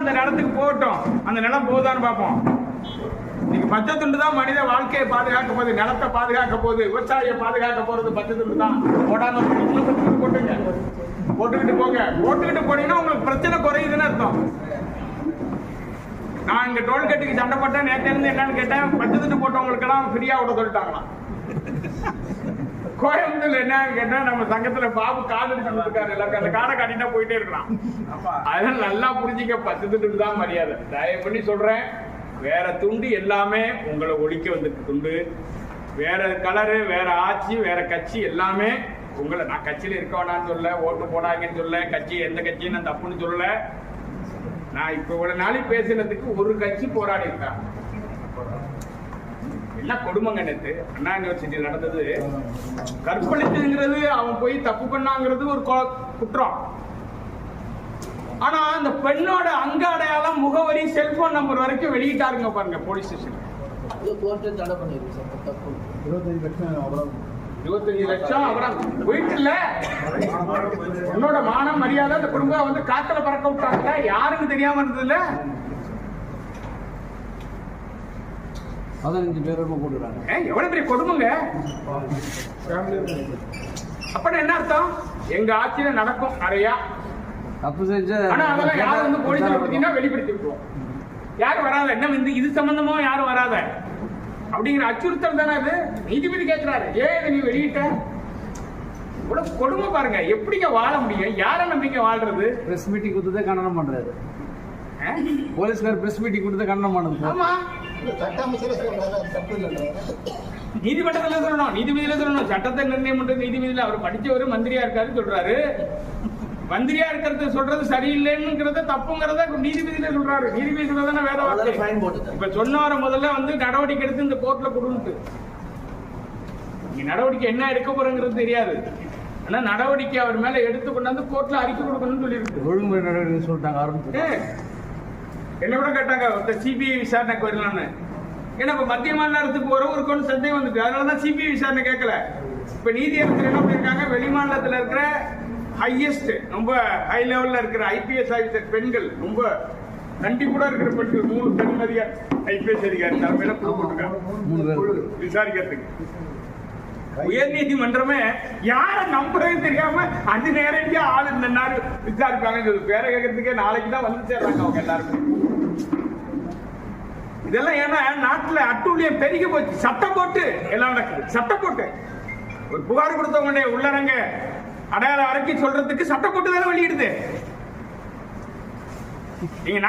அந்த நிலத்துக்கு போகட்டும், அந்த நிலம் போகுதான்னு பார்ப்போம். நீங்க பச்சை துண்டு தான் மனித வாழ்க்கையை பாதுகாக்க போகுது, நிலத்தை பாதுகாக்க போகுது, விவசாயியை பாதுகாக்க போறது பச்சை துண்டு தான். போடாம போட்டுங்க, போட்டுக்கிட்டு போங்க. போட்டுக்கிட்டு போனீங்கன்னா உங்களுக்கு பிரச்சனை குறையுதுன்னு அர்த்தம். நான் இங்க டோல்கேட்டுக்கு சண்டை போட்டேன், நேற்று இருந்து என்னன்னு கேட்டேன், பச்சை துண்டு போட்டவங்களுக்கு எல்லாம் ஃப்ரீயா விட சொல்லிட்டாங்களாம். கோயம்புத்தூர்ல என்னன்னு கேட்டா, நம்ம சங்கத்துல பாபு கார்டு இருக்காரு, எல்லாருக்கும் அந்த கார்டை காட்டினா போயிட்டே இருக்கலாம். அதனால நல்லா புரிஞ்சுக்க, பச்சை துண்டுக்கு தான் மரியாதை. தயவு பண்ணி சொல்றேன், வேற துண்டு எல்லாமே உங்களை ஒழிக்க வந்துருக்கு துண்டு. வேற கலரு, வேற ஆட்சி, வேற கட்சி எல்லாமே உங்களை, நான் கட்சியில இருக்க வேணான்னு சொல்ல, ஓட்டு போடாங்கன்னு சொல்ல, கட்சி எந்த கட்சியும் நான் தப்புன்னு சொல்லல. நான் இப்ப இவ்வளவு நாளைக்கு பேசுனதுக்கு ஒரு கட்சி போராடி இருக்கா. என்ன கொடுமைங்க. நேற்று அண்ணா யூனிவர்சிட்டியில் நடந்தது, கற்பழித்துங்கிறது அவன் போய் தப்பு பண்ணாங்கிறது ஒரு குற்றம். ஆனா அந்த பெண்ணோட அங்க அடையாளம், முகவரி, செல்போன் நம்பர் வரைக்கும் வெளியிட்டாருங்க பாருங்க போலீஸ் ஸ்டேஷன். 25 லட்சம் அப்புறம் வீட்டுல உன்னோட மானம் மரியாதை அந்த குடும்பம் வந்து காத்துல பறக்க விட்டாங்க. யாருன்னு தெரியாம இருந்ததுல 15 பேர் போட்டுறாங்க. எவ்வளவு பெரிய கொடுமைங்க. அப்ப என்ன அர்த்தம்? எங்க ஆட்சியில நடக்கும் நிறைய தப்பு செஞ்சு, ஆனா அதெல்லாம் யாரும் வந்து போலீஸ்ல பார்த்தீங்கன்னா வெளிப்படுத்தி விட்டுருவோம். யாரும் வராத, என்ன இது சம்பந்தமா யாரும் வராத அப்படிங்கிற அச்சுறுத்தல் தானே அது. நீதிபதி கேட்கிறாரு, ஏன் இதை நீ வெளியிட்ட? இவ்வளவு கொடுமை பாருங்க. எப்படிங்க வாழ முடியும்? யாரை நம்பிக்கை வாழ்றது? பிரஸ் மீட்டிங் கொடுத்ததே கண்டனம் பண்றாரு. போலீஸ்கார் பிரஸ் மீட்டிங் கொடுத்து கண்டனம் பண்ணுது. ஆமா, நீதிமன்றத்துல சொல்லணும், நீதிபதியில சொல்லணும். சட்டத்தை நிர்ணயம் பண்றது நீதிபதியில. அவர் படிச்சவரு, மந்திரியா இருக்காரு சொல்றாரு. மந்திரியா இருக்கிறது சொல்றது சரியில்லைங்கிறத தப்புங்கிறத நீதிபதியில சொல்றாரு. நீதிபதி சொல்றதுன்னா வேற வார்த்தை. இப்ப சொன்னவரை முதல்ல வந்து நடவடிக்கை எடுத்து இந்த கோர்ட்ல கொடுத்து, நீங்க நடவடிக்கை என்ன எடுக்க போறங்கிறது தெரியாது. ஆனா நடவடிக்கை அவர் மேல எடுத்து கொண்டாந்து கோர்ட்ல அறிக்கை கொடுக்கணும்னு சொல்லியிருக்கு. ஒழுங்குமுறை நடவடிக்கை சொல்லிட்டாங்க. என்ன கூட கேட்டாங்க, சிபிஐ விசாரணைக்கு வரலான்னு. ஏன்னா இப்ப மத்திய மாநில அரசுக்கு போறவருக்கு ஒன்று சந்தேகம் வந்துட்டு, அதனாலதான் சிபிஐ விசாரணை கேட்கல. இப்ப நீதியரசர் என்ன பண்ணிருக்காங்க, வெளிமாநிலத்தில் இருக்கிற ஹையஸ்ட், ரொம்ப ஹை லெவல்ல இருக்கிற ஐபிஎஸ் ஆபிசர் பெண்கள், ரொம்ப நண்டி கூட இருக்கிற பெண்கள், 3 பெண் அதிகாரி, ஐபிஎஸ் அதிகாரி தலைமையில போட்டுருக்காங்க விசாரிக்கிறதுக்கு. உயர் நீதிமன்றமே யார நம்புறதுன்னு தெரியாம அது நேரடியா ஆளு இந்த நாடு விசாரிப்பாங்க. பேரை கேட்கறதுக்கே நாளைக்கு தான் வந்து சேர்றாங்க அவங்க எல்லாருக்கும். இதெல்லாம் ஏன்னா நாட்டுல அட்டூழியம் பெருகி போச்சு. சட்டம் போட்டு எல்லாம் நடக்குது. சட்டம் போட்டு ஒரு புகார் கொடுத்தவங்க உள்ளரங்க அடையாளம் வரைக்கும் சொல்றதுக்கு சட்டம் போட்டு தானே வெளியிடுது. நீங்க